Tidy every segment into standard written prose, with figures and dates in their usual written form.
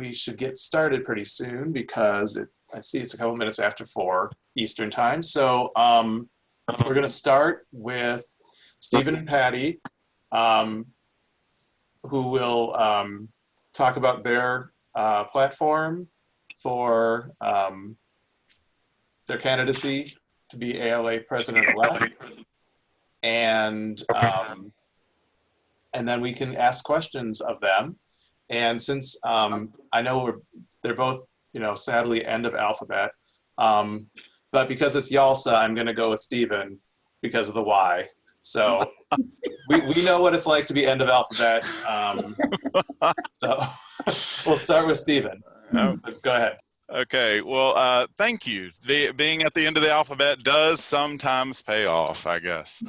we should get started pretty soon because I see it's a couple minutes after 4 Eastern time. So we're going to start with Stephen and Patty, who will talk about their platform for their candidacy to be ALA president-elect. And then we can ask questions of them. And since I know they're both, sadly end of alphabet, but because it's YALSA, I'm going to go with Stephen because of the Y. So we know what it's like to be end of alphabet. So we'll start with Stephen. Go ahead. Okay, well, thank you. Being at the end of the alphabet does sometimes pay off, I guess.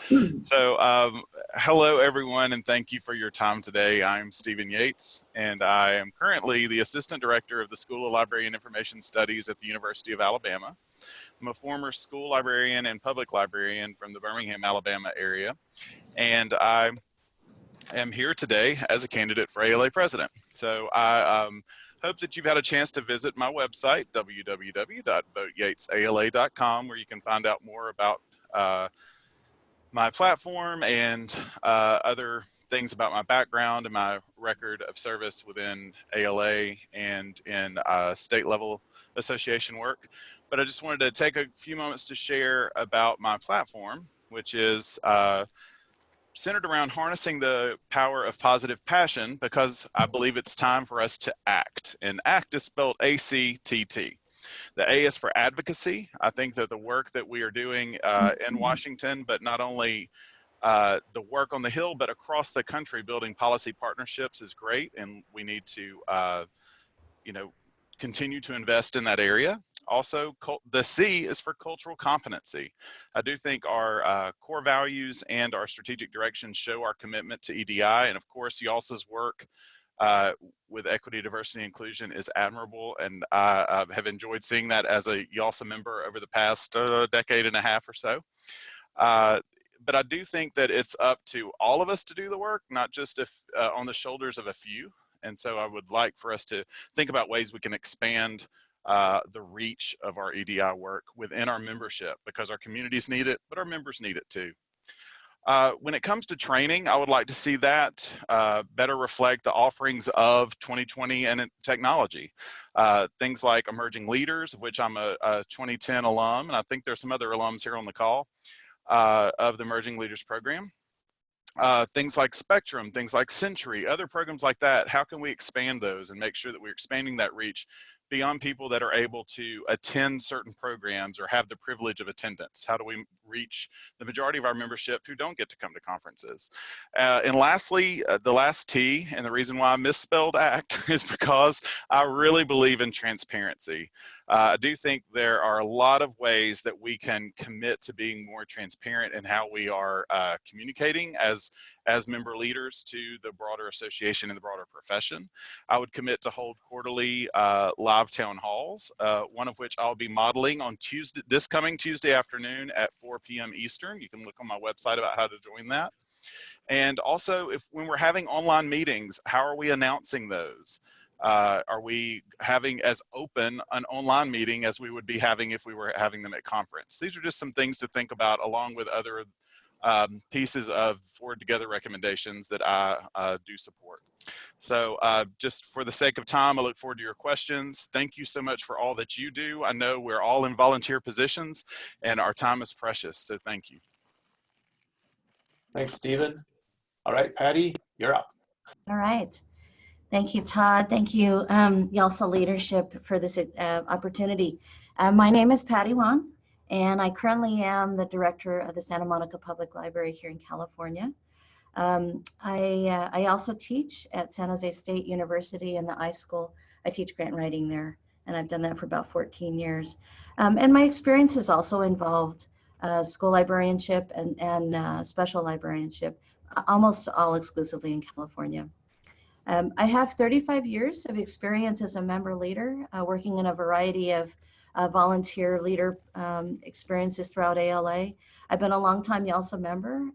So, hello everyone, and thank you for your time today. I'm Stephen Yates, and I am currently the Assistant Director of the School of Library and Information Studies at the University of Alabama. I'm a former school librarian and public librarian from the Birmingham, Alabama area, and I am here today as a candidate for ALA president. So I hope that you've had a chance to visit my website, www.voteyatesala.com, where you can find out more about my platform and other things about my background and my record of service within ALA and in state level association work. But I just wanted to take a few moments to share about my platform, which is centered around harnessing the power of positive passion, because I believe it's time for us to act. And ACT is spelled ACTT. The A is for advocacy. I think that the work that we are doing in Washington, but not only the work on the Hill, but across the country, building policy partnerships is great. And we need to, continue to invest in that area. Also, the C is for cultural competency. I do think our core values and our strategic direction show our commitment to EDI. And of course, YALSA's work with equity, diversity, and inclusion is admirable. And I have enjoyed seeing that as a YALSA member over the past decade and a half or so. But I do think that it's up to all of us to do the work, not just on the shoulders of a few. And so I would like for us to think about ways we can expand the reach of our EDI work within our membership, because our communities need it, but our members need it too. When it comes to training, I would like to see that better reflect the offerings of 2020 and technology. Things like emerging leaders, of which I'm a 2010 alum, and I think there's some other alums here on the call of the Emerging Leaders Program. Things like Spectrum, things like Century, other programs like that. How can we expand those and make sure that we're expanding that reach beyond people that are able to attend certain programs or have the privilege of attendance? How do we reach the majority of our membership who don't get to come to conferences? And lastly, the last T, and the reason why I misspelled ACT is because I really believe in transparency. I do think there are a lot of ways that we can commit to being more transparent in how we are communicating as member leaders to the broader association and the broader profession. I would commit to hold quarterly live town halls, one of which I'll be modeling on this coming Tuesday afternoon at 4 p.m. Eastern. You can look on my website about how to join that. And also, when we're having online meetings, how are we announcing those? Are we having as open an online meeting as we would be having if we were having them at conference? These are just some things to think about, along with other pieces of forward together recommendations that I do support. So just for the sake of time, I look forward to your questions. Thank you so much for all that you do. I know we're all in volunteer positions and our time is precious, so thank you. Thanks, Stephen. All right, Patty, you're up. All right. Thank you, Todd. Thank you, YALSA leadership, for this opportunity. My name is Patty Wong, and I currently am the director of the Santa Monica Public Library here in California. I also teach at San Jose State University in the iSchool. I teach grant writing there, and I've done that for about 14 years. And my experience has also involved school librarianship and special librarianship, almost all exclusively in California. I have 35 years of experience as a member leader, working in a variety of volunteer leader experiences throughout ALA. I've been a longtime YALSA member.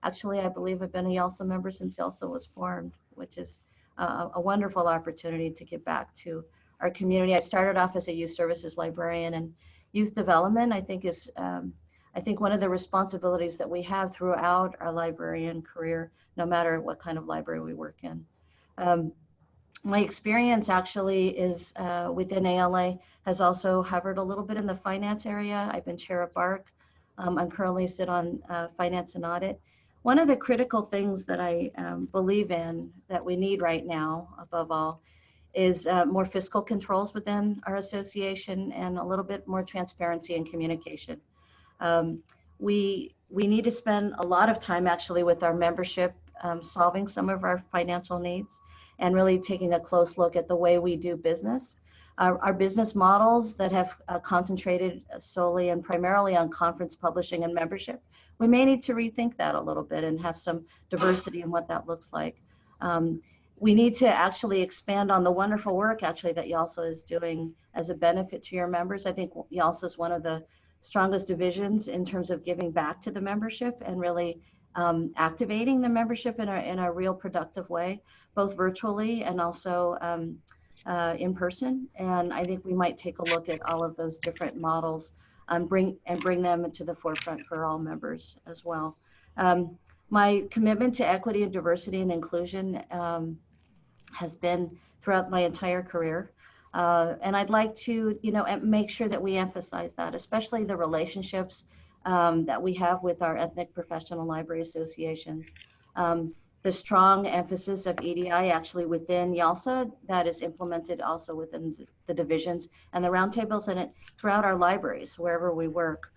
Actually, I believe I've been a YALSA member since YALSA was formed, which is a wonderful opportunity to give back to our community. I started off as a youth services librarian, and youth development, I think, is I think one of the responsibilities that we have throughout our librarian career, no matter what kind of library we work in. My experience actually is within ALA has also hovered a little bit in the finance area. I've been chair of BARC. I'm currently sit on finance and audit. One of the critical things that I believe in that we need right now, above all, is more fiscal controls within our association and a little bit more transparency and communication. We need to spend a lot of time actually with our membership solving some of our financial needs and really taking a close look at the way we do business. Our business models that have concentrated solely and primarily on conference publishing and membership, we may need to rethink that a little bit and have some diversity in what that looks like. We need to actually expand on the wonderful work actually that YALSA is doing as a benefit to your members. I think YALSA is one of the strongest divisions in terms of giving back to the membership and really activating the membership in a real productive way, both virtually and also in person. And I think we might take a look at all of those different models bring them to the forefront for all members as well. My commitment to equity and diversity and inclusion has been throughout my entire career. And I'd like to, make sure that we emphasize that, especially the relationships that we have with our ethnic professional library associations. The strong emphasis of EDI actually within YALSA that is implemented also within the divisions and the roundtables and throughout our libraries, wherever we work.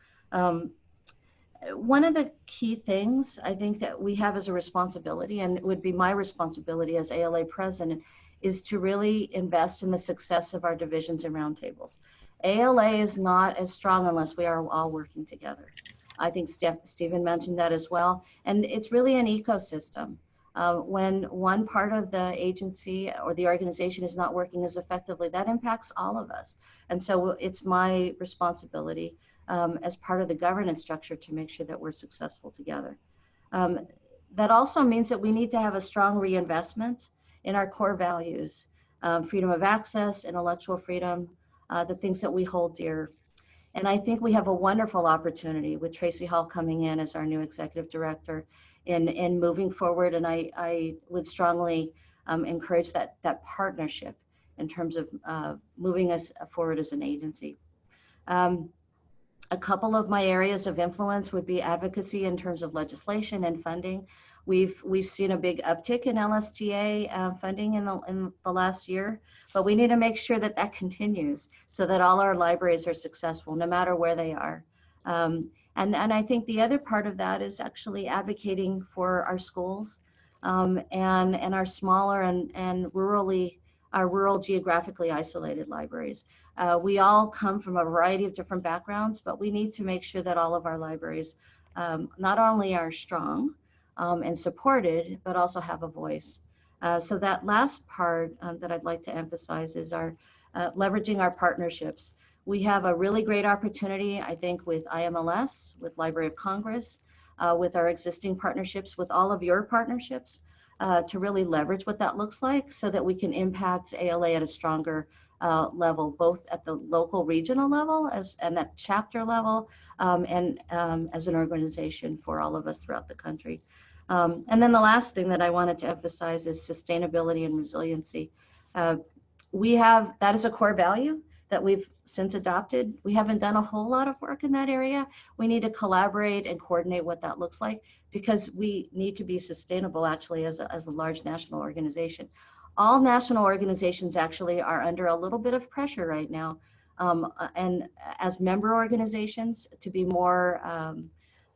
One of the key things I think that we have as a responsibility, and it would be my responsibility as ALA president, is to really invest in the success of our divisions and roundtables. ALA is not as strong unless we are all working together. I think Stephen mentioned that as well. And it's really an ecosystem. When one part of the agency or the organization is not working as effectively, that impacts all of us. And so it's my responsibility as part of the governance structure to make sure that we're successful together. That also means that we need to have a strong reinvestment in our core values, freedom of access, intellectual freedom, the things that we hold dear. And I think we have a wonderful opportunity with Tracy Hall coming in as our new executive director in moving forward. And I would strongly encourage that partnership in terms of moving us forward as an agency. A couple of my areas of influence would be advocacy in terms of legislation and funding. We've seen a big uptick in LSTA funding in the last year, but we need to make sure that that continues so that all our libraries are successful, no matter where they are. And I think the other part of that is actually advocating for our schools and our smaller and rural geographically isolated libraries. We all come from a variety of different backgrounds, but we need to make sure that all of our libraries not only are strong and supported, but also have a voice. So that last part that I'd like to emphasize is our leveraging our partnerships. We have a really great opportunity, I think, with IMLS, with Library of Congress, with our existing partnerships, with all of your partnerships, to really leverage what that looks like so that we can impact ALA at a stronger level, both at the local regional level and that chapter level and as an organization for all of us throughout the country. And then the last thing that I wanted to emphasize is sustainability and resiliency. That is a core value that we've since adopted. We haven't done a whole lot of work in that area. We need to collaborate and coordinate what that looks like because we need to be sustainable actually as a large national organization. All national organizations actually are under a little bit of pressure right now. And as member organizations to be more,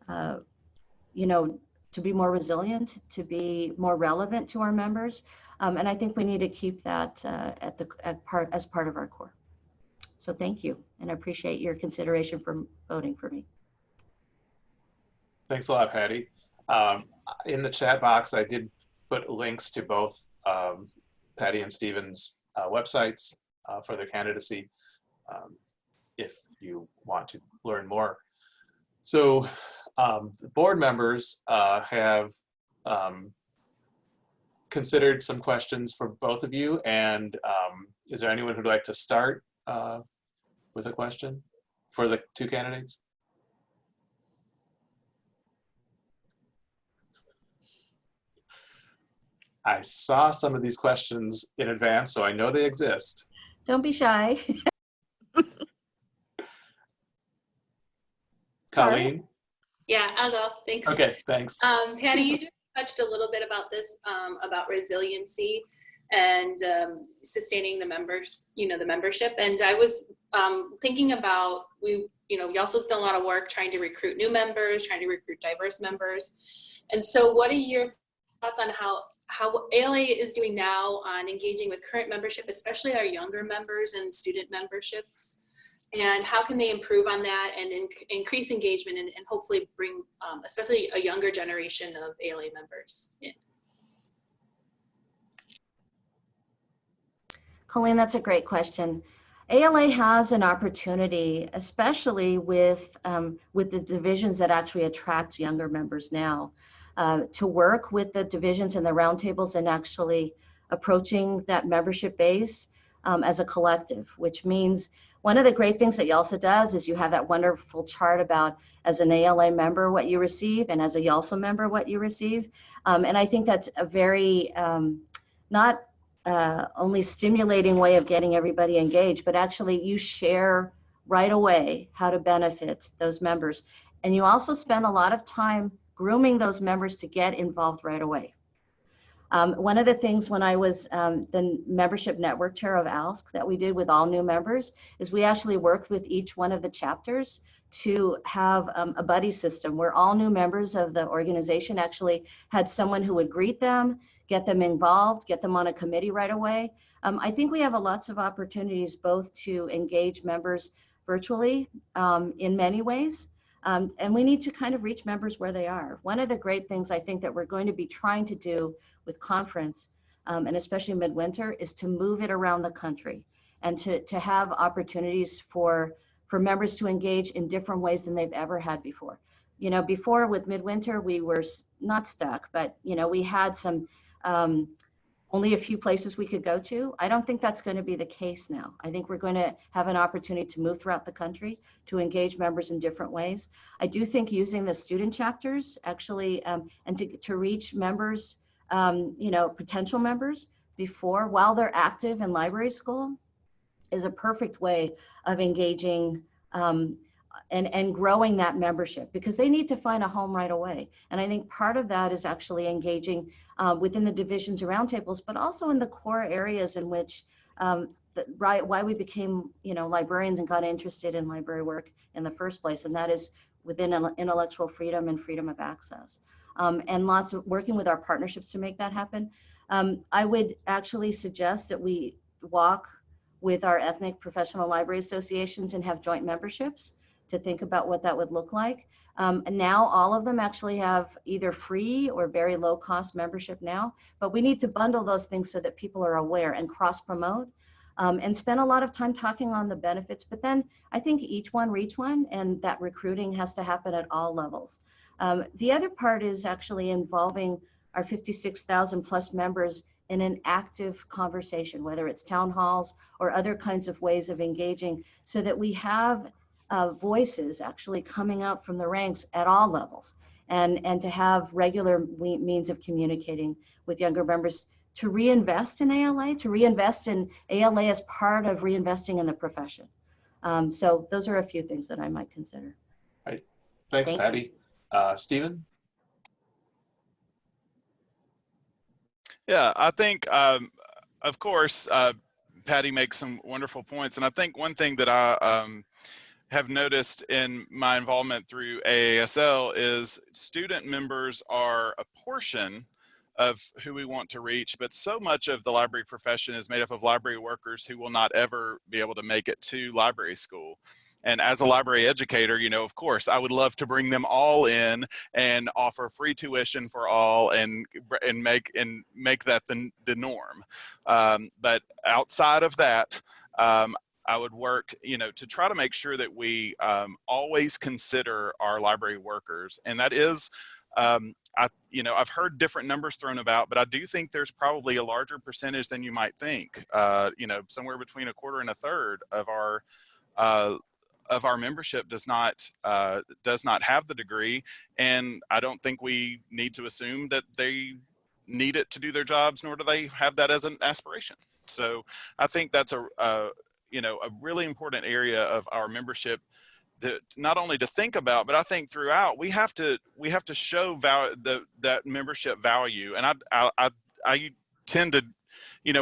to be more resilient, to be more relevant to our members. And I think we need to keep that as part of our core. So thank you, and I appreciate your consideration for voting for me. Thanks a lot, Patty. In the chat box, I did put links to both Patty and Stephen's websites for their candidacy if you want to learn more. So the board members have considered some questions for both of you, and is there anyone who'd like to start with a question for the two candidates? I saw some of these questions in advance, so I know they exist. Don't be shy. Colleen? Yeah, I'll go. Thanks. Okay, thanks. Patty, you just touched a little bit about this, about resiliency and sustaining the members, the membership. And I was thinking about, YALSA's done a lot of work trying to recruit new members, trying to recruit diverse members. And so what are your thoughts on how ALA is doing now on engaging with current membership, especially our younger members and student memberships? And how can they improve on that and increase engagement and hopefully bring, especially a younger generation of ALA members in? Colleen, that's a great question. ALA has an opportunity, especially with the divisions that actually attract younger members now, to work with the divisions and the roundtables and actually approaching that membership base as a collective, which means one of the great things that YALSA does is you have that wonderful chart about as an ALA member what you receive and as a YALSA member what you receive. And I think that's a very not only stimulating way of getting everybody engaged, but actually you share right away how to benefit those members. And you also spend a lot of time grooming those members to get involved right away. One of the things when I was the membership network chair of ALSC that we did with all new members is we actually worked with each one of the chapters to have a buddy system where all new members of the organization actually had someone who would greet them, get them involved, get them on a committee right away. I think we have lots of opportunities both to engage members virtually in many ways. And we need to kind of reach members where they are. One of the great things I think that we're going to be trying to do with conference, and especially midwinter, is to move it around the country and to have opportunities for members to engage in different ways than they've ever had before. Before with midwinter, we were not stuck, but we had some only a few places we could go to. I don't think that's going to be the case now. I think we're going to have an opportunity to move throughout the country to engage members in different ways. I do think using the student chapters actually, and to reach members, potential members while they're active in library school is a perfect way of engaging and growing that membership, because they need to find a home right away. And I think part of that is actually engaging within the divisions or roundtables, but also in the core areas in which why we became librarians and got interested in library work in the first place, and that is within intellectual freedom and freedom of access. And lots of working with our partnerships to make that happen. I would actually suggest that we walk with our ethnic professional library associations and have joint memberships to think about what that would look like. And now all of them actually have either free or very low cost membership now, but we need to bundle those things so that people are aware and cross promote and spend a lot of time talking on the benefits. But then I think each one reach one, and that recruiting has to happen at all levels. The other part is actually involving our 56,000 plus members in an active conversation, whether it's town halls or other kinds of ways of engaging, so that we have voices actually coming up from the ranks at all levels, and to have regular means of communicating with younger members, to reinvest in ALA, to reinvest in ALA as part of reinvesting in the profession. So those are a few things that I might consider. Right. Thanks, Patty. Stephen? Yeah, I think, of course, Patty makes some wonderful points. And I think one thing that I have noticed in my involvement through AASL is student members are a portion of who we want to reach, but so much of the library profession is made up of library workers who will not ever be able to make it to library school. And as a library educator, of course, I would love to bring them all in and offer free tuition for all and make that the norm. But outside of that, I would work, to try to make sure that we always consider our library workers. And that is, I've heard different numbers thrown about, but I do think there's probably a larger percentage than you might think. Somewhere between a quarter and a third of our membership does not have the degree, and I don't think we need to assume that they need it to do their jobs, nor do they have that as an aspiration. So I think that's a really important area of our membership that not only to think about, but I think throughout we have to show that membership value. And I tend to,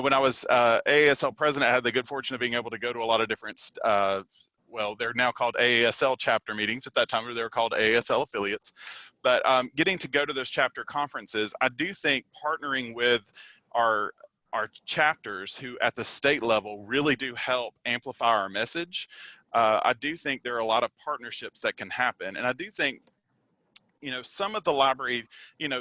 when I was AASL president, I had the good fortune of being able to go to a lot of different they're now called AASL chapter meetings. At that time, they were called AASL affiliates. But getting to go to those chapter conferences, I do think partnering with our chapters who at the state level really do help amplify our message. I do think there are a lot of partnerships that can happen. And I do think, some of the library,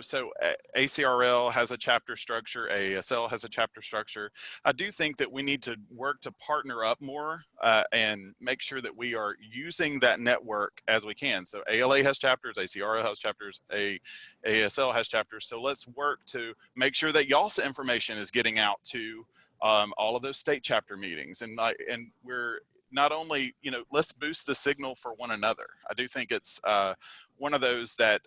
so ACRL has a chapter structure, AASL has a chapter structure. I do think that we need to work to partner up more and make sure that we are using that network as we can. So ALA has chapters, ACRL has chapters, AASL has chapters. So let's work to make sure that YALSA information is getting out to all of those state chapter meetings. And we're not only, let's boost the signal for one another. I do think it's one of those that,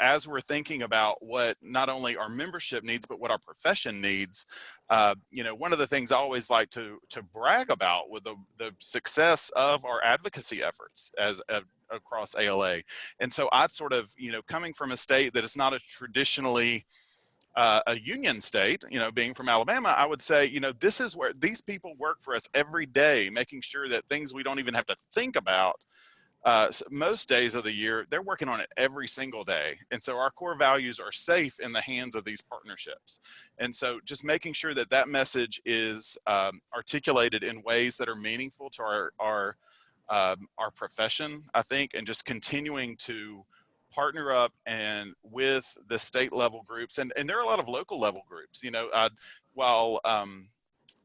as we're thinking about what not only our membership needs, but what our profession needs, one of the things I always like to brag about with the success of our advocacy efforts across ALA. And so I sort of, coming from a state that is not a traditionally a union state, being from Alabama, I would say, this is where these people work for us every day, making sure that things we don't even have to think about most days of the year, they're working on it every single day. And so our core values are safe in the hands of these partnerships. And so just making sure that that message is articulated in ways that are meaningful to our profession, I think, and just continuing to partner up and with the state level groups. And there are a lot of local level groups, while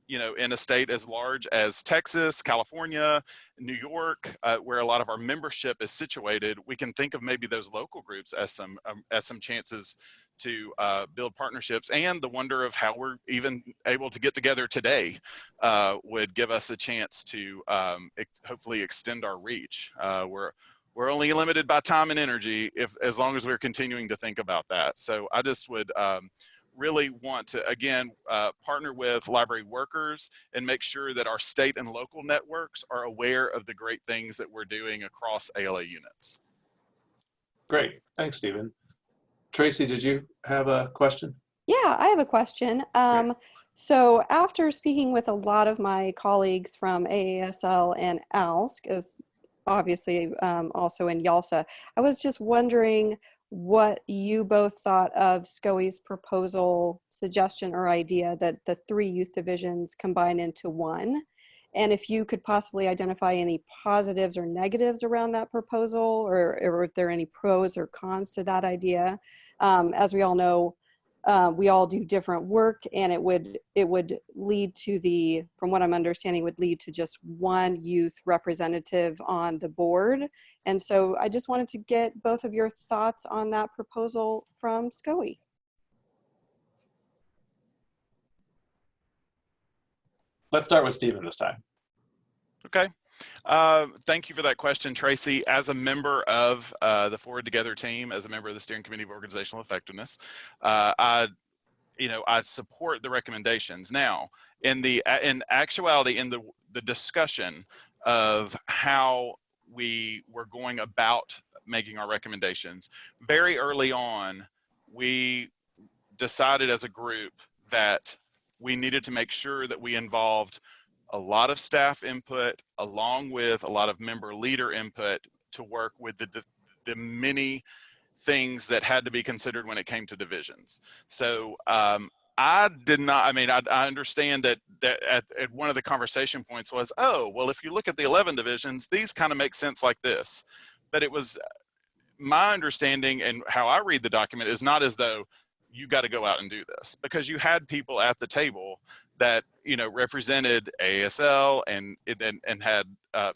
in a state as large as Texas, California, New York, where a lot of our membership is situated, we can think of maybe those local groups as some chances to build partnerships. And the wonder of how we're even able to get together today would give us a chance to hopefully extend our reach. We're only limited by time and energy as long as we're continuing to think about that. So I just would really want to, again, partner with library workers and make sure that our state and local networks are aware of the great things that we're doing across ALA units. Great, thanks, Stephen. Tracy, did you have a question? Yeah, I have a question. So after speaking with a lot of my colleagues from AASL and ALSC, as obviously also in YALSA, I was just wondering what you both thought of SCOE's proposal, suggestion, or idea that the 3 youth divisions combine into one. And if you could possibly identify any positives or negatives around that proposal, or if there are any pros or cons to that idea. As we all know, we all do different work, and it would lead to from what I'm understanding, would lead to just one youth representative on the board. And so I just wanted to get both of your thoughts on that proposal from SCOE. Let's start with Stephen this time. Okay. Thank you for that question, Tracy. As a member of the Forward Together team, as a member of the Steering Committee of Organizational Effectiveness, I support the recommendations. Now, in actuality, in the discussion of how we were going about making our recommendations, very early on, we decided as a group that we needed to make sure that we involved a lot of staff input along with a lot of member leader input to work with the many things that had to be considered when it came to divisions. So I did not, I understand that at one of the conversation points was, oh, well, if you look at the 11 divisions, these kind of make sense like this. But it was my understanding, and how I read the document is not as though you got to go out and do this, because you had people at the table that represented ASL and had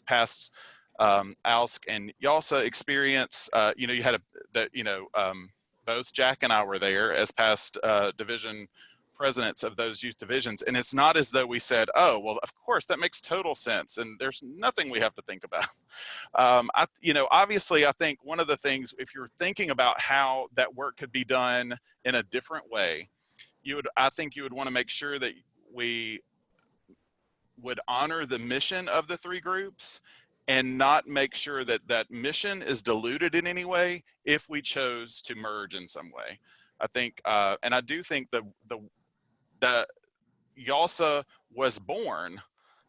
past ALSC and YALSA experience. You had both Jack and I were there as past division presidents of those youth divisions. And it's not as though we said, oh, well, of course, that makes total sense. And there's nothing we have to think about. Obviously, I think one of the things, if you're thinking about how that work could be done in a different way, I think you would want to make sure that we would honor the mission of the three groups and not make sure that that mission is diluted in any way if we chose to merge in some way. I think, and I do think that YALSA was born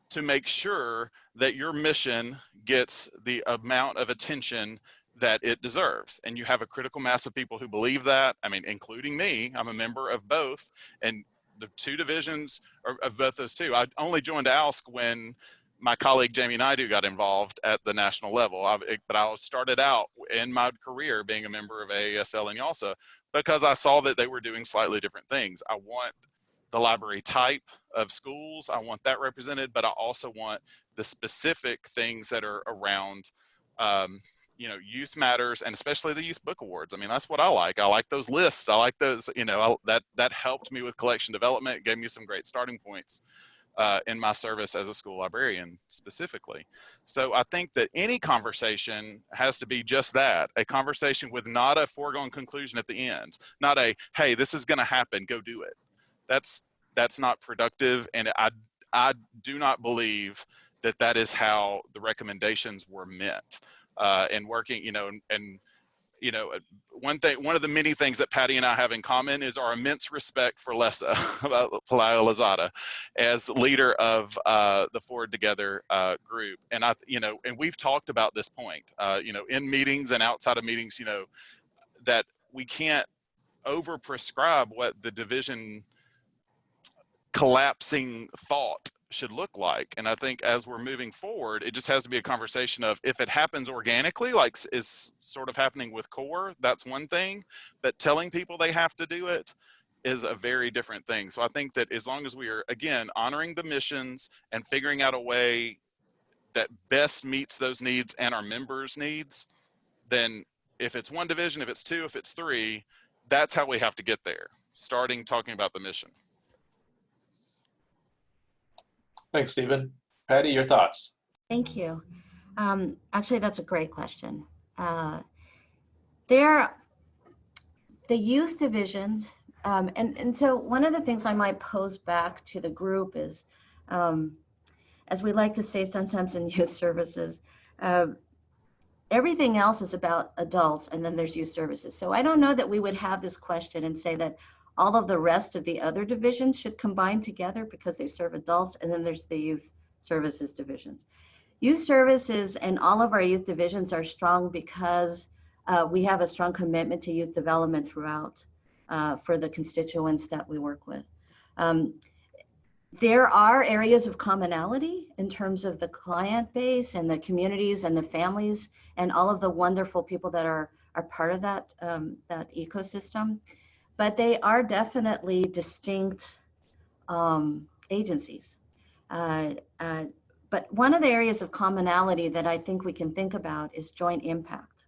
to make sure that your mission gets the amount of attention that it deserves. And you have a critical mass of people who believe that. I mean, including me, I'm a member of both. And the two divisions of both those two. I only joined ALSC when my colleague Jamie Naidu got involved at the national level. But I started out in my career being a member of AASL and YALSA because I saw that they were doing slightly different things. I want the library type of schools, I want that represented, but I also want the specific things that are around youth matters, and especially the youth book awards. I mean, that's what I like. I like those lists. I like those, that helped me with collection development. It gave me some great starting points in my service as a school librarian specifically. So I think that any conversation has to be just that, a conversation with not a foregone conclusion at the end, not a, hey, this is going to happen, go do it. That's not productive. And I do not believe that that is how the recommendations were meant. And working, one of the many things that Patty and I have in common is our immense respect for Lessa Pelayo Lozada as leader of the Forward Together group. And and we've talked about this point, in meetings and outside of meetings, that we can't overprescribe what the division collapsing thought should look like. And I think as we're moving forward, it just has to be a conversation of, if it happens organically, like is sort of happening with CORE, that's one thing, but telling people they have to do it is a very different thing. So I think that as long as we are, again, honoring the missions and figuring out a way that best meets those needs and our members' needs, then if it's one division, if it's two, if it's three, that's how we have to get there, starting talking about the mission. Thanks, Stephen. Patty, your thoughts? Thank you. Actually, that's a great question. The youth divisions, and so one of the things I might pose back to the group is, as we like to say sometimes in youth services, everything else is about adults, and then there's youth services. So I don't know that we would have this question and say that all of the rest of the other divisions should combine together because they serve adults, and then there's the youth services divisions. Youth services and all of our youth divisions are strong because we have a strong commitment to youth development throughout for the constituents that we work with. There are areas of commonality in terms of the client base and the communities and the families and all of the wonderful people that are part of that, that ecosystem. But they are definitely distinct agencies. But one of the areas of commonality that I think we can think about is joint impact.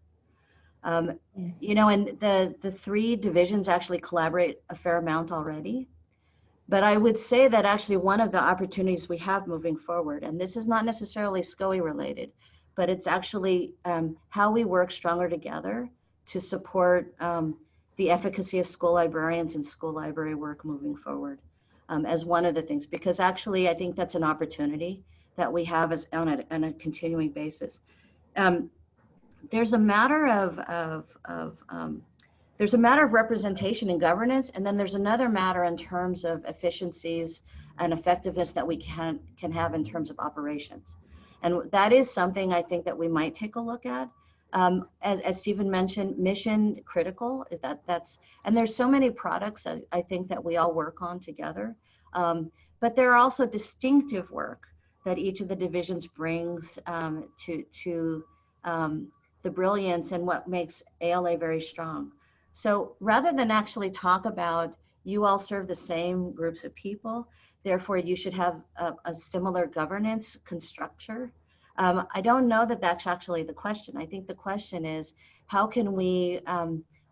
And the three divisions actually collaborate a fair amount already. But I would say that actually one of the opportunities we have moving forward, and this is not necessarily SCOE related, but it's actually how we work stronger together to support the efficacy of school librarians and school library work moving forward as one of the things, because actually I think that's an opportunity that we have as on a continuing basis. There's a matter of representation and governance, and then there's another matter in terms of efficiencies and effectiveness that we can have in terms of operations. And that is something I think that we might take a look at. As Stephen mentioned, mission critical is and there's so many products that I think that we all work on together. But there are also distinctive work that each of the divisions brings to the brilliance and what makes ALA very strong. So rather than actually talk about you all serve the same groups of people, therefore you should have a similar governance structure. I don't know that that's actually the question. I think the question is, how can we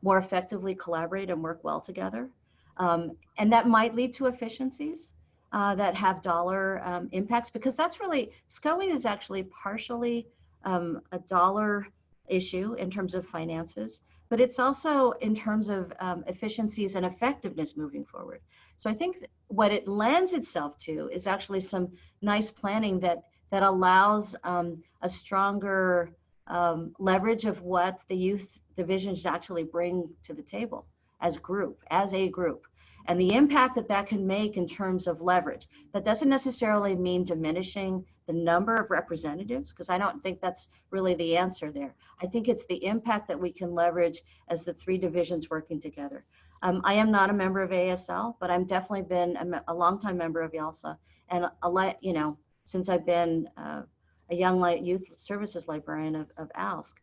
more effectively collaborate and work well together. And that might lead to efficiencies that have dollar impacts, because that's really, SCOE is actually partially a dollar issue in terms of finances, but it's also in terms of efficiencies and effectiveness moving forward. So I think what it lends itself to is actually some nice planning that allows a stronger leverage of what the youth divisions actually bring to the table as a group, and the impact that can make in terms of leverage. That doesn't necessarily mean diminishing the number of representatives, because I don't think that's really the answer there. I think it's the impact that we can leverage as the three divisions working together. I am not a member of ASL, but I've definitely been a longtime member of YALSA, and since I've been a young youth services librarian of ALSC.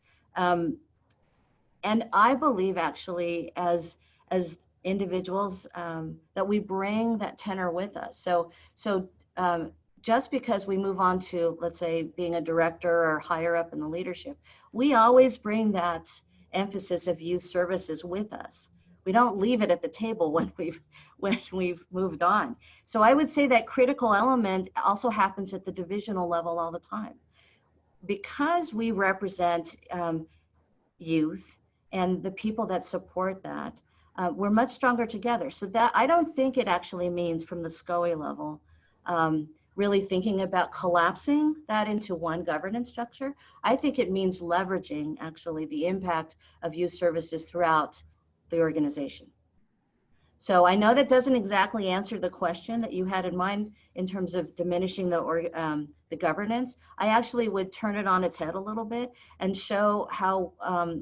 And I believe actually as individuals that we bring that tenor with us. So just because we move on to, let's say, being a director or higher up in the leadership, we always bring that emphasis of youth services with us. We don't leave it at the table when we've moved on. So I would say that critical element also happens at the divisional level all the time. Because we represent youth and the people that support that, we're much stronger together. So that, I don't think it actually means from the SCOE level, really thinking about collapsing that into one governance structure. I think it means leveraging actually the impact of youth services throughout the organization. So I know that doesn't exactly answer the question that you had in mind in terms of diminishing the governance. I actually would turn it on its head a little bit and show how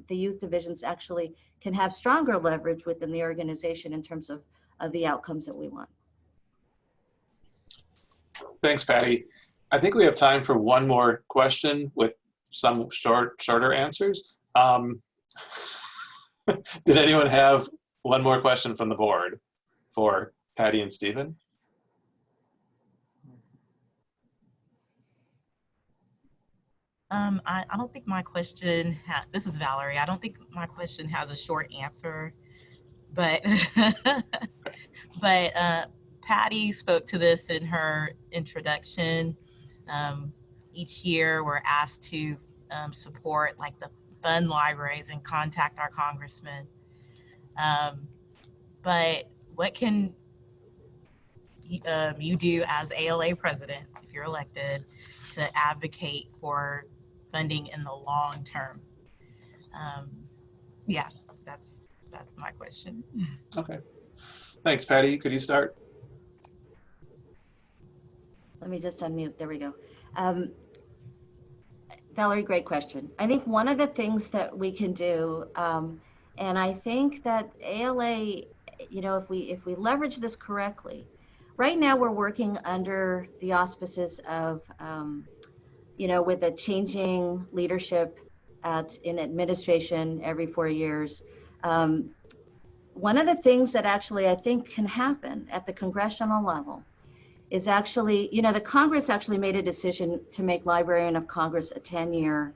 the youth divisions actually can have stronger leverage within the organization in terms of the outcomes that we want. Thanks, Patty. I think we have time for one more question with some shorter answers. Did anyone have one more question from the board for Patty and Stephen? I don't think my question this is Valerie. I don't think my question has a short answer, but Patty spoke to this in her introduction. Each year we're asked to support like the fund libraries and contact our congressman. But what can you do as ALA president, if you're elected, to advocate for funding in the long term? Yeah, that's my question. Okay. Thanks, Patty. Could you start? Let me just unmute. There we go. Valerie, great question. I think one of the things that we can do, and I think that ALA, if we leverage this correctly, right now we're working under the auspices of, with a changing leadership in administration every 4 years. One of the things that actually I think can happen at the congressional level is actually, the Congress actually made a decision to make Librarian of Congress a 10-year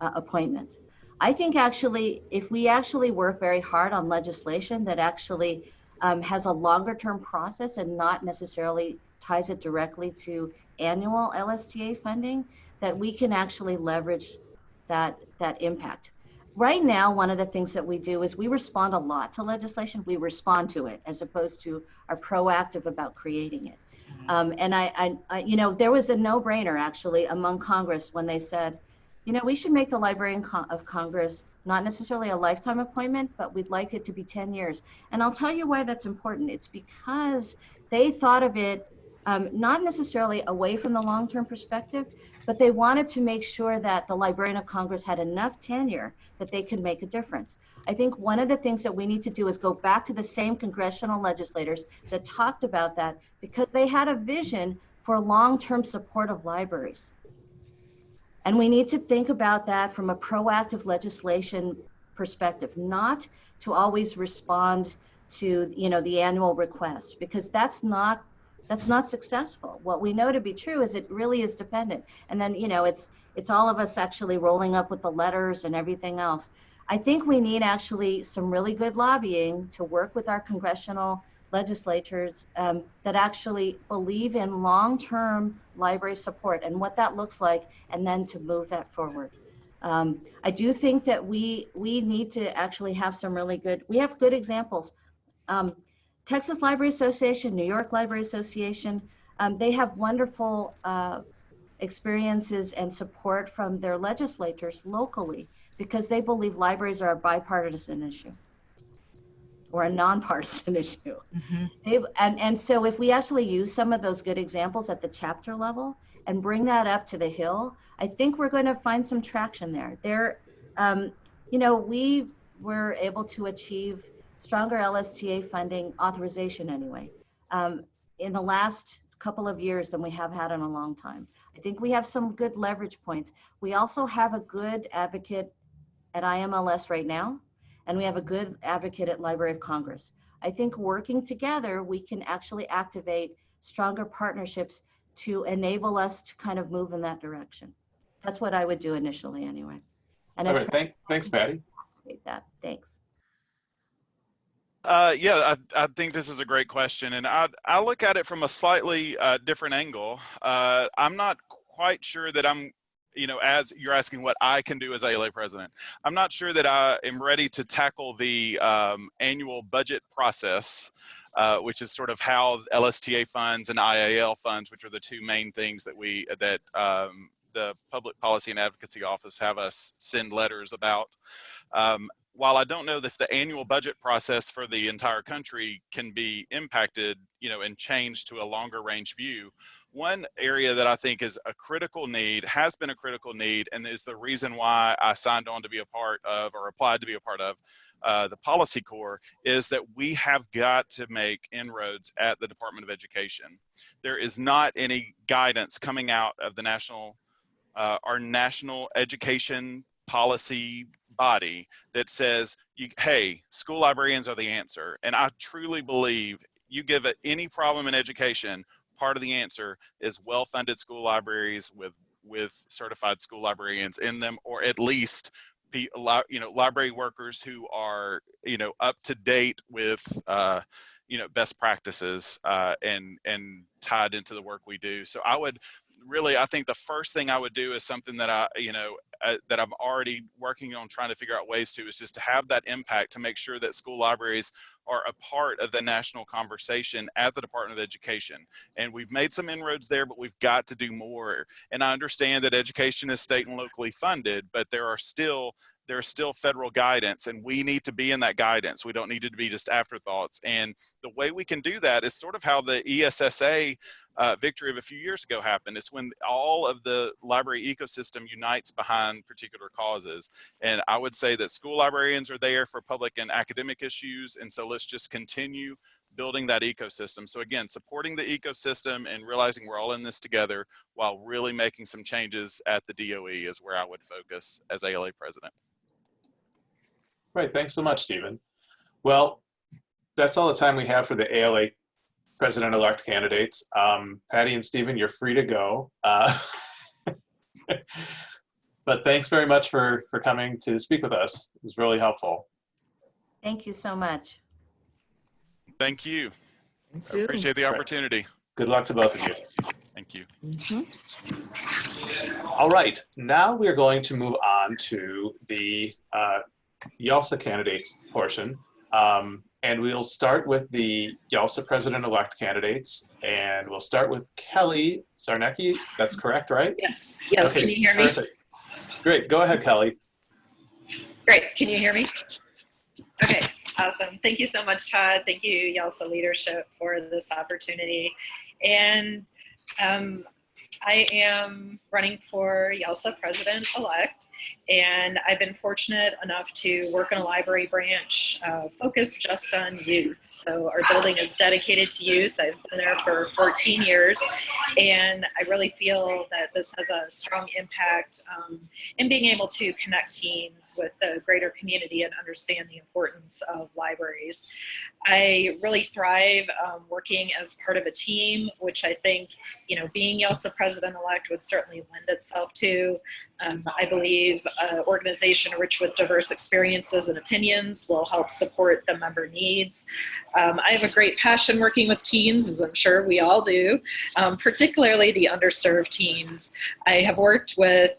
appointment. I think actually, if we actually work very hard on legislation that actually has a longer term process and not necessarily ties it directly to annual LSTA funding, that we can actually leverage that impact. Right now, one of the things that we do is we respond a lot to legislation. We respond to it as opposed to are proactive about creating it. And I there was a no-brainer actually among Congress when they said, we should make the Librarian of Congress not necessarily a lifetime appointment, but we'd like it to be 10 years. And I'll tell you why that's important. It's because they thought of it not necessarily away from the long-term perspective, but they wanted to make sure that the Librarian of Congress had enough tenure that they could make a difference. I think one of the things that we need to do is go back to the same congressional legislators that talked about that, because they had a vision for long-term support of libraries. And we need to think about that from a proactive legislation perspective, not to always respond to the annual request, because that's not successful. What we know to be true is it really is dependent. And then it's all of us actually rolling up with the letters and everything else. I think we need actually some really good lobbying to work with our congressional legislators that actually believe in long-term library support and what that looks like, and then to move that forward. I do think that we need to actually have some really good, we have good examples. Texas Library Association, New York Library Association, they have wonderful experiences and support from their legislators locally because they believe libraries are a bipartisan issue or a nonpartisan issue. And so if we actually use some of those good examples at the chapter level and bring that up to the Hill, I think we're going to find some traction there. You know, we were able to achieve stronger LSTA funding authorization anyway in the last couple of years than we have had in a long time. I think we have some good leverage points. We also have a good advocate at IMLS right now, and we have a good advocate at Library of Congress. I think working together, we can actually activate stronger partnerships to enable us to kind of move in that direction. That's what I would do initially anyway. And all right, thanks, Patty. That. Thanks. Yeah, I think this is a great question, and I look at it from a slightly different angle. I'm not quite sure that I'm, you know, as you're asking what I can do as ALA president, I'm not sure that I am ready to tackle the annual budget process, which is sort of how LSTA funds and IAL funds, which are the two main things that the Public Policy and Advocacy Office have us send letters about. While I don't know if the annual budget process for the entire country can be impacted, you know, and changed to a longer range view, one area that I think is a critical need, has been a critical need, and is the reason why I signed on to be a part of, or applied to be a part of, the Policy Corps, is that we have got to make inroads at the Department of Education. There is not any guidance coming out of the our national education policy body that says, hey, school librarians are the answer. And I truly believe you give it any problem in education, part of the answer is well-funded school libraries with certified school librarians in them, or at least library workers who are up to date with best practices and tied into the work we do. So I think the first thing I would do is something that that I'm already working on trying to figure out ways to, is just to have that impact to make sure that school libraries are a part of the national conversation at the Department of Education. And we've made some inroads there, but we've got to do more. And I understand that education is state and locally funded, but there's still federal guidance, and we need to be in that guidance. We don't need it to be just afterthoughts. And the way we can do that is sort of how the ESSA victory of a few years ago happened. It's when all of the library ecosystem unites behind particular causes. And I would say that school librarians are there for public and academic issues. And so let's just continue building that ecosystem. So again, supporting the ecosystem and realizing we're all in this together while really making some changes at the DOE is where I would focus as ALA president. Right, thanks so much, Stephen. Well, that's all the time we have for the ALA president-elect candidates. Patty and Stephen, you're free to go. But thanks very much for coming to speak with us. It was really helpful. Thank you so much. Thank you. I appreciate the opportunity. Good luck to both of you. Thank you. All right, now we are going to move on to the YALSA candidates portion. And we'll start with the YALSA president-elect candidates. And we'll start with Kelly Sarnecki. That's correct, right? Yes. Okay, Can you hear me? terrific. Great. Go ahead, Kelly. Great. Can you hear me? Okay. Awesome. Thank you so much, Todd. Thank you, YALSA leadership, for this opportunity. And I am running for YALSA president-elect, and I've been fortunate enough to work in a library branch focused just on youth. So our building is dedicated to youth. I've been there for 14 years, and I really feel that this has a strong impact in being able to connect teens with the greater community and understand the importance of libraries. I really thrive working as part of a team, which I think, being YALSA president president-elect would certainly lend itself to. I believe an organization rich with diverse experiences and opinions will help support the member needs. I have a great passion working with teens, as I'm sure we all do, particularly the underserved teens. I have worked with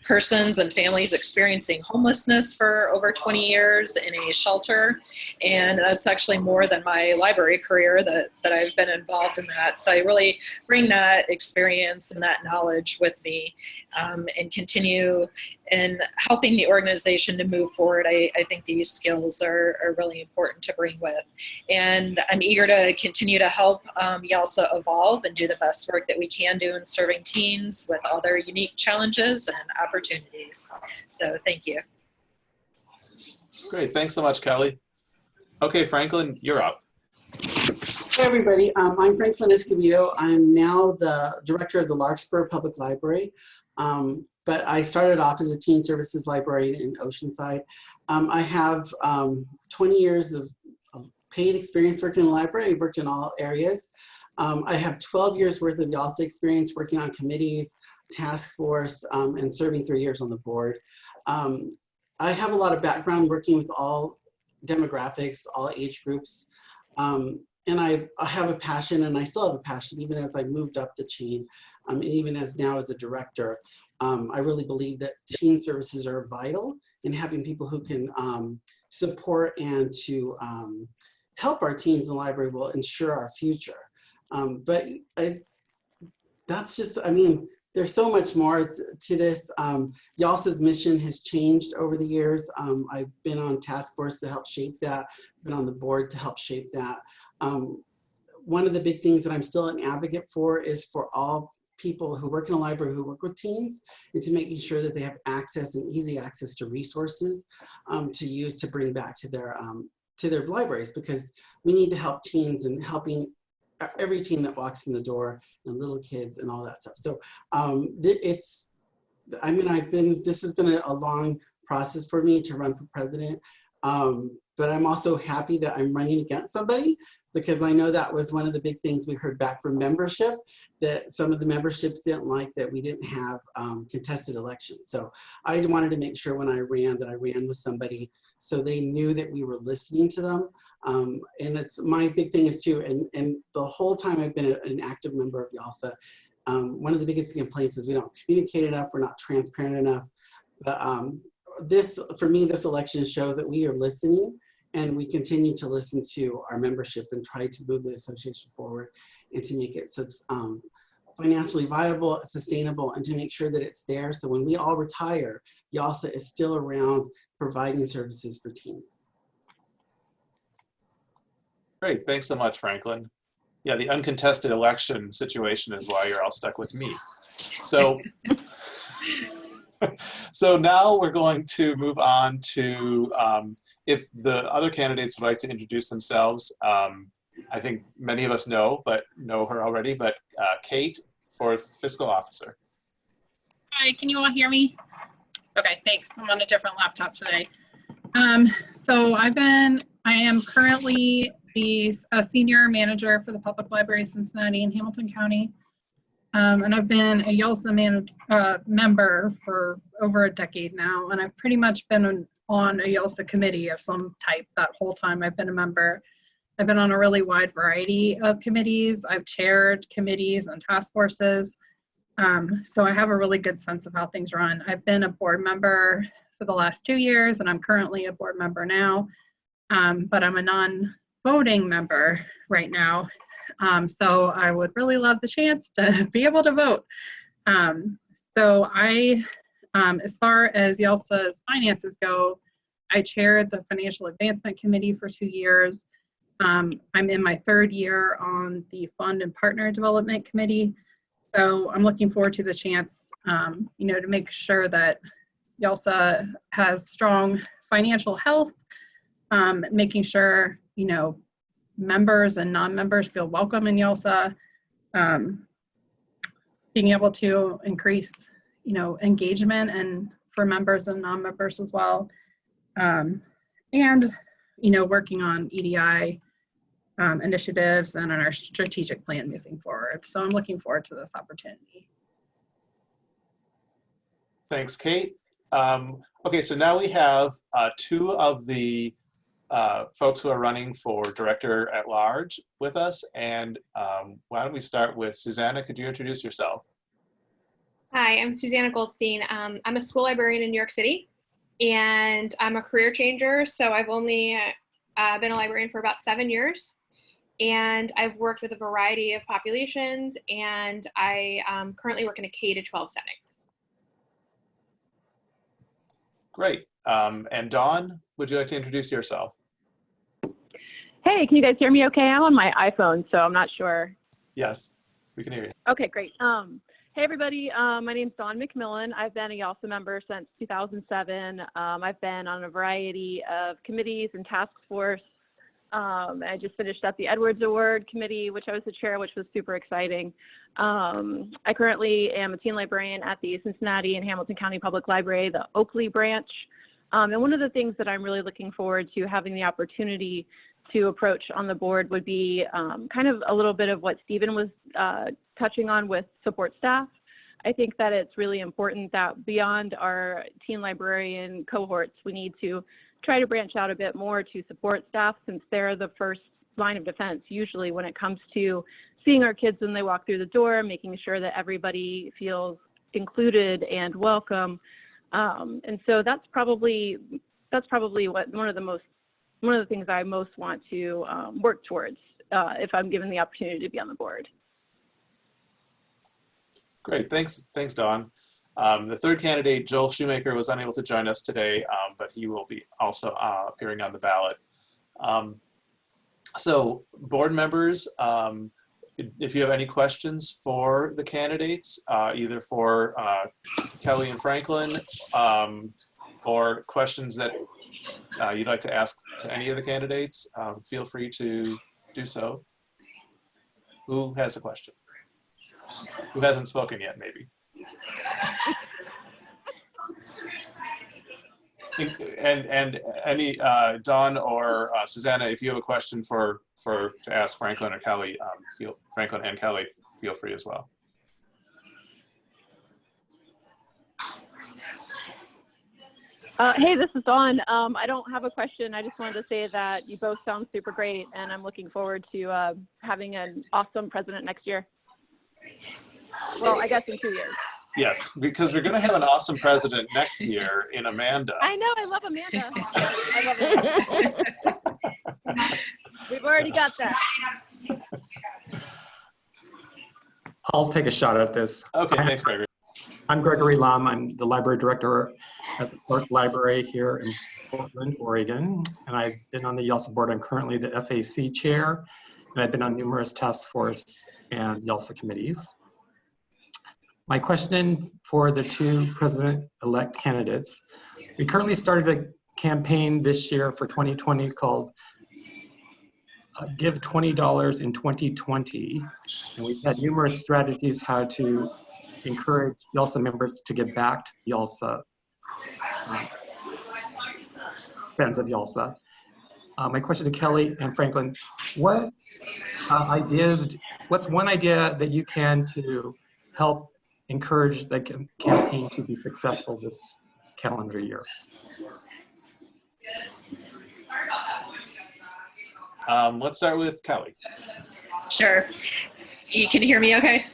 persons and families experiencing homelessness for over 20 years in a shelter. And that's actually more than my library career that I've been involved in that. So I really bring that experience and that knowledge with me and continue in helping the organization to move forward. I think these skills are really important to bring with. And I'm eager to continue to help YALSA evolve and do the best work that we can do in serving teens with all their unique challenges and opportunities. So thank you. Great, thanks so much, Kelly. Okay, Franklin, you're up. Hey everybody, I'm Franklin Escobedo. I'm now the director of the Larkspur Public Library, but I started off as a teen services librarian in Oceanside. I have 20 years of paid experience working in the library. I've worked in all areas. I have 12 years worth of YALSA experience working on committees, task force, and serving 3 years on the board. I have a lot of background working with all demographics, all age groups. And I have a passion, and I still have a passion, even as I moved up the chain, and even as now as a director. I really believe that teen services are vital in having people who can support and to help our teens in the library will ensure our future. But that's just, I mean, there's so much more to this. YALSA's mission has changed over the years. I've been on task force to help shape that, been on the board to help shape that. One of the big things that I'm still an advocate for is for all people who work in a library who work with teens, and to making sure that they have access and easy access to resources to use to bring back to their libraries, because we need to help teens and helping every teen that walks in the door and little kids and all that stuff. So this has been a long process for me to run for president, but I'm also happy that I'm running against somebody, because I know that was one of the big things we heard back from membership, that some of the memberships didn't like that we didn't have contested elections. So I wanted to make sure when I ran that I ran with somebody so they knew that we were listening to them. And it's my big thing is too, and the whole time I've been an active member of YALSA, one of the biggest complaints is we don't communicate enough, we're not transparent enough. But for me, this election shows that we are listening, and we continue to listen to our membership and try to move the association forward and to make it financially viable, sustainable, and to make sure that it's there. So when we all retire, YALSA is still around providing services for teens. Great, thanks so much, Franklin. Yeah, the uncontested election situation is why you're all stuck with me. So, so now we're going to move on to, if the other candidates would like to introduce themselves. I think many of us know her already, but Kate for Fiscal Officer. Hi, can you all hear me? Okay, thanks. I'm on a different laptop today. So I am currently the senior manager for the Public Library of Cincinnati and Hamilton County. And I've been a YALSA member for over a decade now, and I've pretty much been on a YALSA committee of some type that whole time I've been a member. I've been on a really wide variety of committees. I've chaired committees and task forces. So I have a really good sense of how things run. I've been a board member for the last 2 years, and I'm currently a board member now, but I'm a non-voting member right now. So I would really love the chance to be able to vote. So as far as YALSA's finances go, I chaired the Financial Advancement Committee for 2 years. I'm in my 3rd year on the Fund and Partner Development Committee. So I'm looking forward to the chance, to make sure that YALSA has strong financial health, making sure, members and non-members feel welcome in YALSA, being able to increase, engagement and for members and non-members as well, and, working on EDI initiatives and on our strategic plan moving forward. So I'm looking forward to this opportunity. Thanks, Kate. Okay, so now we have two of the folks who are running for director at large with us. And why don't we start with Susanna? Could you introduce yourself? Hi, I'm Susanna Goldstein. I'm a school librarian in New York City, and I'm a career changer. So I've only been a librarian for about 7 years, and I've worked with a variety of populations, and I currently work in a K-12 setting. Great. And Dawn, would you like to introduce yourself? Hey, can you guys hear me okay? I'm on my iPhone, so I'm not sure. Yes, we can hear you. Okay, great. Hey, everybody. My name's Dawn McMillan. I've been a YALSA member since 2007. I've been on a variety of committees and task force. I just finished up the Edwards Award Committee, which I was the chair, which was super exciting. I currently am a teen librarian at the Cincinnati and Hamilton County Public Library, the Oakley branch. And one of the things that I'm really looking forward to having the opportunity to approach on the board would be kind of a little bit of what Stephen was touching on with support staff. I think that it's really important that beyond our teen librarian cohorts, we need to try to branch out a bit more to support staff, since they're the first line of defense usually when it comes to seeing our kids when they walk through the door, making sure that everybody feels included and welcome. And so that's probably what one of the things I most want to work towards if I'm given the opportunity to be on the board. Great, thanks, Dawn. The third candidate, Joel Shoemaker, was unable to join us today, but he will be also appearing on the ballot. So board members, if you have any questions for the candidates, either for Kelly and Franklin, or questions that you'd like to ask to any of the candidates, feel free to do so. Who has a question? Who hasn't spoken yet, maybe? And any Dawn or Susanna, if you have a question to ask Franklin or Kelly, Franklin and Kelly, feel free as well. Hey, this is Dawn. I don't have a question. I just wanted to say that you both sound super great, and I'm looking forward to having an awesome president next year. Well, I guess in 2 years. Yes, because we're going to have an awesome president next year in Amanda. I know, I love Amanda. I love it. We've already got that. I'll take a shot at this. Okay, thanks, Gregory. I'm Gregory Lum. I'm the library director at the Park Library here in Portland, Oregon. And I've been on the YALSA board. I'm currently the FAC chair, and I've been on numerous task force and YALSA committees. My question for the two president-elect candidates: we currently started a campaign this year for 2020 called Give $20 in 2020. And we've had numerous strategies how to encourage YALSA members to give back to YALSA, fans of YALSA. My question to Kelly and Franklin: what's one idea that you can to help encourage the campaign to be successful this calendar year? Let's start with Kelly. Sure. You can hear me okay?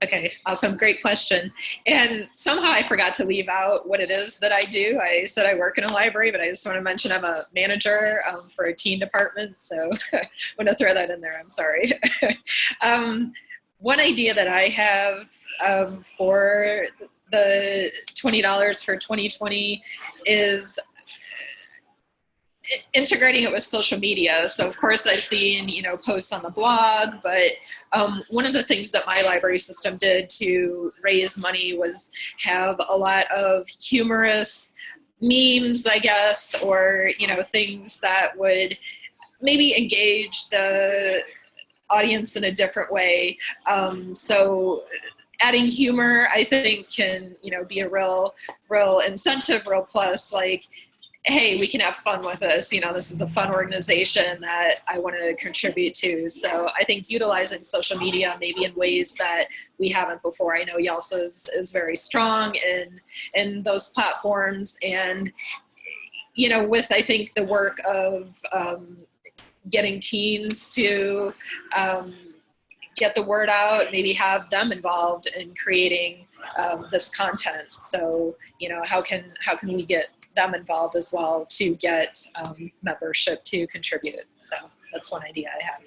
Okay, awesome, great question. And somehow I forgot to leave out what it is that I do. I said I work in a library, but I just want to mention I'm a manager for a teen department, so I want to throw that in there, I'm sorry. One idea that I have for the $20 for 2020 is integrating it with social media. So of course I've seen, posts on the blog, but one of the things that my library system did to raise money was have a lot of humorous memes, I guess, or, things that would maybe engage the audience in a different way. So adding humor, I think, can, be a real incentive, real plus. Like, hey, we can have fun with this. You know, this is a fun organization that I want to contribute to. So I think utilizing social media maybe in ways that we haven't before. I know YALSA is very strong in those platforms. And, you know, with, I think, the work of getting teens to get the word out, maybe have them involved in creating this content. So, you know, how can we get them involved as well to get membership to contribute? So that's one idea I have.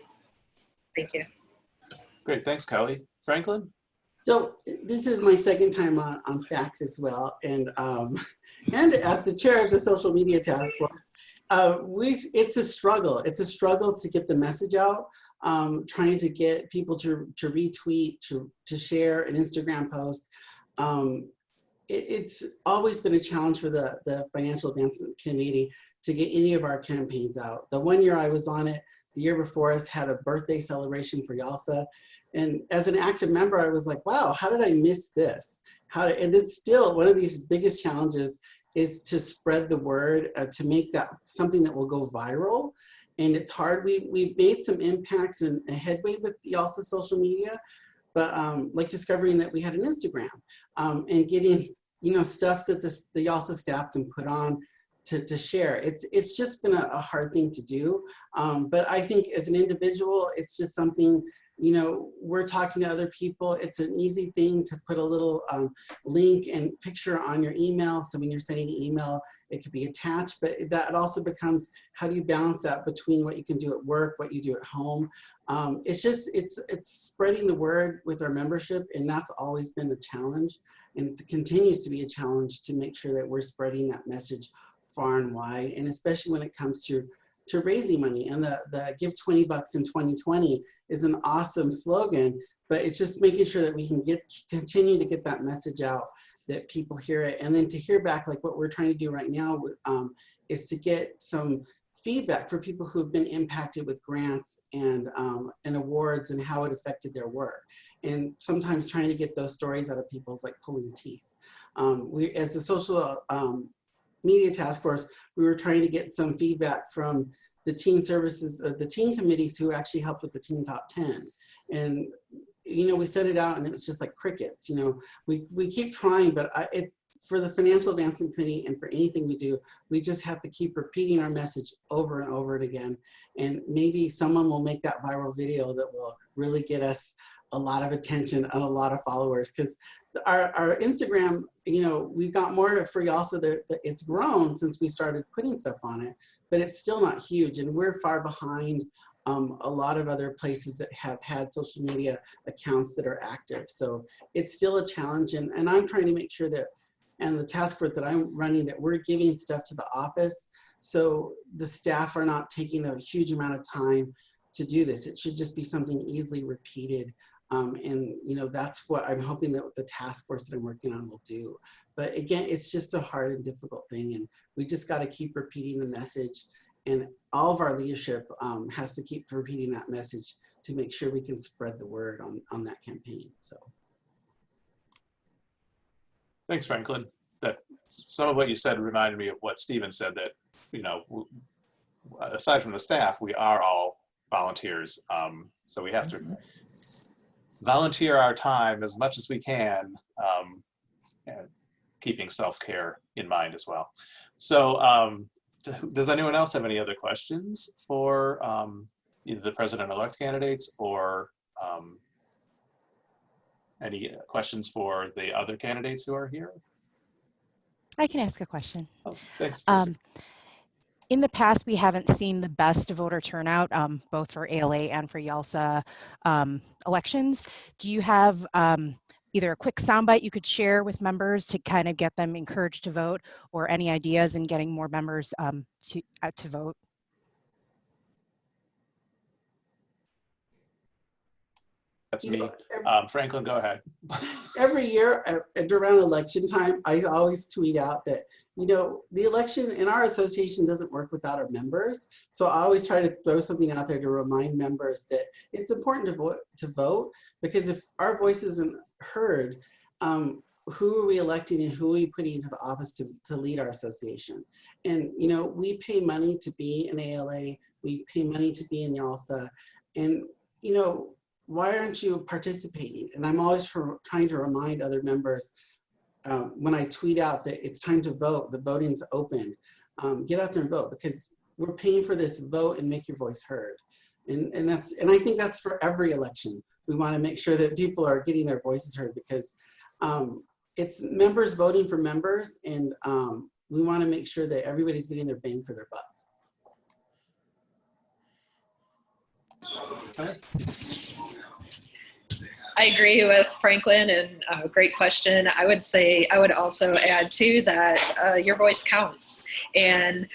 Thank you. Great, thanks, Kelly. Franklin? So this is my second time on FACT as well, and as the chair of the social media task force, it's a struggle. It's a struggle to get the message out, trying to get people to retweet, to share an Instagram post. It's always been a challenge for the Financial Advancement Committee to get any of our campaigns out. The one year I was on it, the year before us had a birthday celebration for YALSA. And as an active member, I was like, wow, how did I miss this? And it's still one of these biggest challenges is to spread the word, to make that something that will go viral. And it's hard. We've made some impacts and a headway with YALSA social media, but like discovering that we had an Instagram and getting, you know, stuff that the YALSA staff can put on to share. It's just been a hard thing to do. But I think as an individual, it's just something, you know, we're talking to other people. It's an easy thing to put a little link and picture on your email. So when you're sending an email, it could be attached, but that also becomes, how do you balance that between what you can do at work, what you do at home? It's spreading the word with our membership, and that's always been the challenge. And it continues to be a challenge to make sure that we're spreading that message far and wide, and especially when it comes to raising money. And the give 20 bucks in 2020 is an awesome slogan, but it's just making sure that we can continue to get that message out, that people hear it. And then to hear back, like what we're trying to do right now is to get some feedback for people who have been impacted with grants and awards and how it affected their work. And sometimes trying to get those stories out of people is like pulling teeth. We, as a social media task force, we were trying to get some feedback from the teen services, the teen committees who actually helped with the teen top 10. And, you know, we sent it out and it was just like crickets. You know, we keep trying, but for the Financial Advancement Committee and for anything we do, we just have to keep repeating our message over and over again. And maybe someone will make that viral video that will really get us a lot of attention and a lot of followers, because our Instagram, you know, we've got more for YALSA that it's grown since we started putting stuff on it, but it's still not huge, and we're far behind a lot of other places that have had social media accounts that are active. So it's still a challenge, and I'm trying to make sure that, and the task force that I'm running, that we're giving stuff to the office so the staff are not taking a huge amount of time to do this. It should just be something easily repeated. And you know, that's what I'm hoping that the task force that I'm working on will do. But again, it's just a hard and difficult thing, and we just got to keep repeating the message, and all of our leadership has to keep repeating that message to make sure we can spread the word on that campaign. So Thanks, Franklin. That some of what you said reminded me of what Stephen said, that, you know, aside from the staff, we are all volunteers. So we have to volunteer our time as much as we can, and keeping self-care in mind as well. So does anyone else have any other questions for either the president-elect candidates or any questions for the other candidates who are here? I can ask a question. Oh, thanks, Tracy. In the past, we haven't seen the best voter turnout, both for ALA and for YALSA elections. Do you have either a quick soundbite you could share with members to kind of get them encouraged to vote, or any ideas in getting more members to vote? That's me. Franklin, go ahead. Every year at around election time, I always tweet out that, you know, the election in our association doesn't work without our members. So I always try to throw something out there to remind members that it's important to vote, because if our voice isn't heard, who are we electing and who are we putting into the office to lead our association? And, you know, we pay money to be in ALA, we pay money to be in YALSA, and, you know, why aren't you participating? And I'm always trying to remind other members when I tweet out that it's time to vote, the voting's open, get out there and vote, because we're paying for this, vote and make your voice heard. And I think that's for every election. We want to make sure that people are getting their voices heard, because it's members voting for members, and we want to make sure that everybody's getting their bang for their buck. I agree with Franklin, and great question. I would also add too that your voice counts, and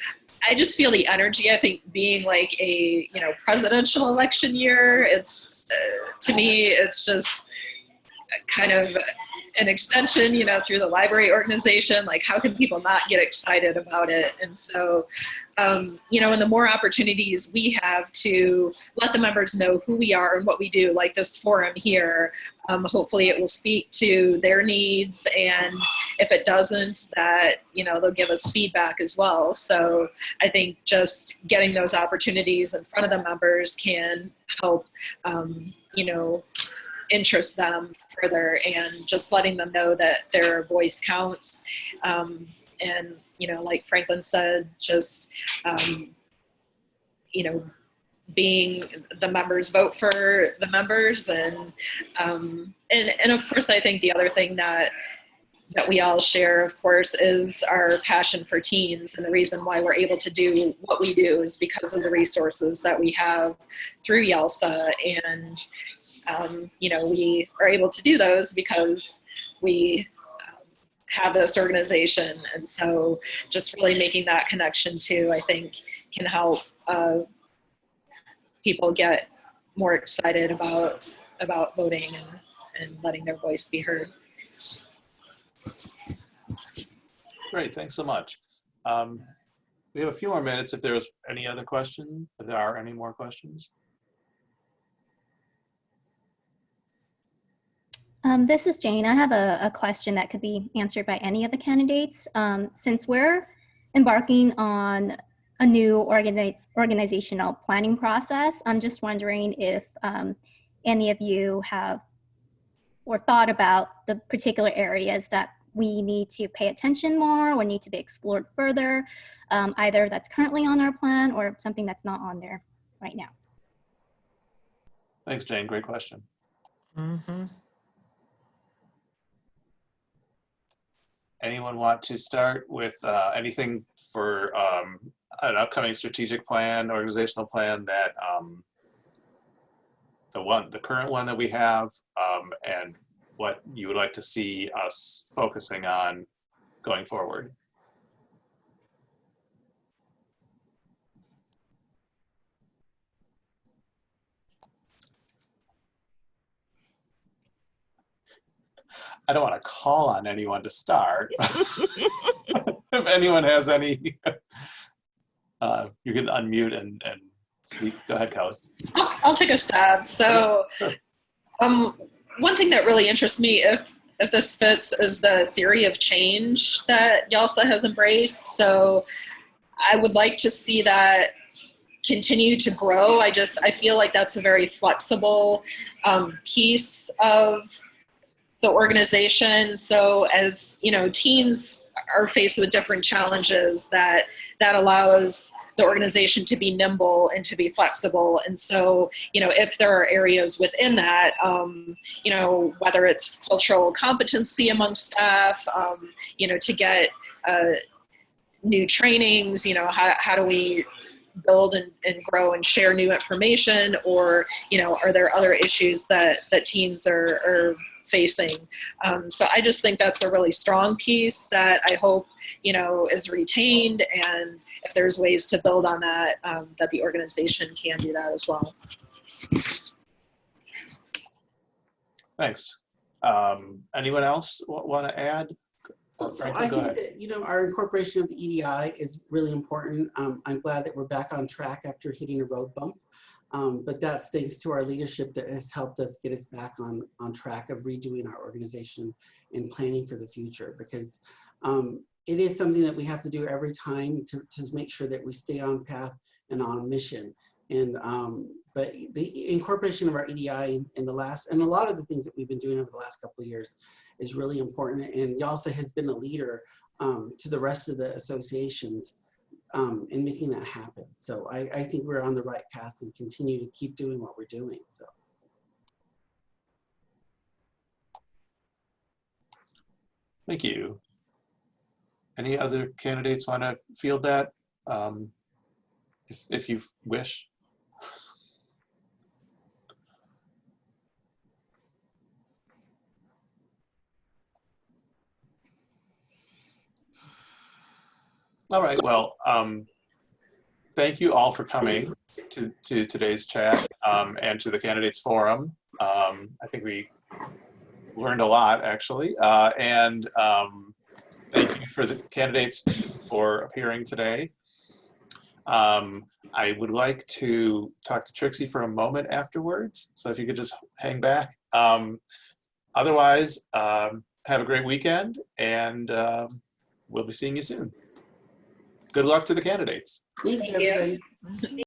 I just feel the energy. I think being like a presidential election year, it's to me it's just kind of an extension, through the library organization. Like, how can people not get excited about it? And so, and the more opportunities we have to let the members know who we are and what we do, like this forum here, hopefully it will speak to their needs. And if it doesn't, that, they'll give us feedback as well. So I think just getting those opportunities in front of the members can help, interest them further, and just letting them know that their voice counts. And, like Franklin said, just, being the members vote for the members. And of course, I think the other thing that we all share, of course, is our passion for teens. And the reason why we're able to do what we do is because of the resources that we have through YALSA. And we are able to do those because we have this organization. And so just really making that connection too, I think, can help people get more excited about voting and letting their voice be heard. Great, thanks so much. We have a few more minutes if there was any other question, if there are any more questions. This is Jane. I have a question that could be answered by any of the candidates. Since we're embarking on a new organizational planning process, I'm just wondering if any of you have or thought about the particular areas that we need to pay attention more or need to be explored further, either that's currently on our plan or something that's not on there right now. Thanks, Jane. Great question. Mm-hmm. Anyone want to start with anything for an upcoming strategic plan, organizational plan that the current one that we have, and what you would like to see us focusing on going forward? I don't want to call on anyone to start. If anyone has any, you can unmute and speak. Go ahead, Kelly. I'll take a stab. So one thing that really interests me, if this fits, is the theory of change that YALSA has embraced. So I would like to see that continue to grow. I feel like that's a very flexible piece of the organization. So as teens are faced with different challenges, that allows the organization to be nimble and to be flexible. And so, if there are areas within that, whether it's cultural competency among staff, to get new trainings, how do we build and grow and share new information, or are there other issues that teens are facing? So I just think that's a really strong piece that I hope is retained, and if there's ways to build on that, that the organization can do that as well. Thanks. Anyone else want to add? I think that, our incorporation of the EDI is really important. I'm glad that we're back on track after hitting a road bump. But that's thanks to our leadership that has helped us get us back on track of redoing our organization and planning for the future, because it is something that we have to do every time to make sure that we stay on path and on mission. And but the incorporation of our EDI in the last, and a lot of the things that we've been doing over the last couple of years is really important. And YALSA has been a leader to the rest of the associations in making that happen. So I think we're on the right path and continue to keep doing what we're doing. So. Thank you. Any other candidates want to field that if you wish? All right, well, thank you all for coming to today's chat and to the Candidates Forum. I think we learned a lot, actually. And thank you for the candidates for appearing today. I would like to talk to Trixie for a moment afterwards, so if you could just hang back. Otherwise, have a great weekend, and we'll be seeing you soon. Good luck to the candidates. Thank you, everybody.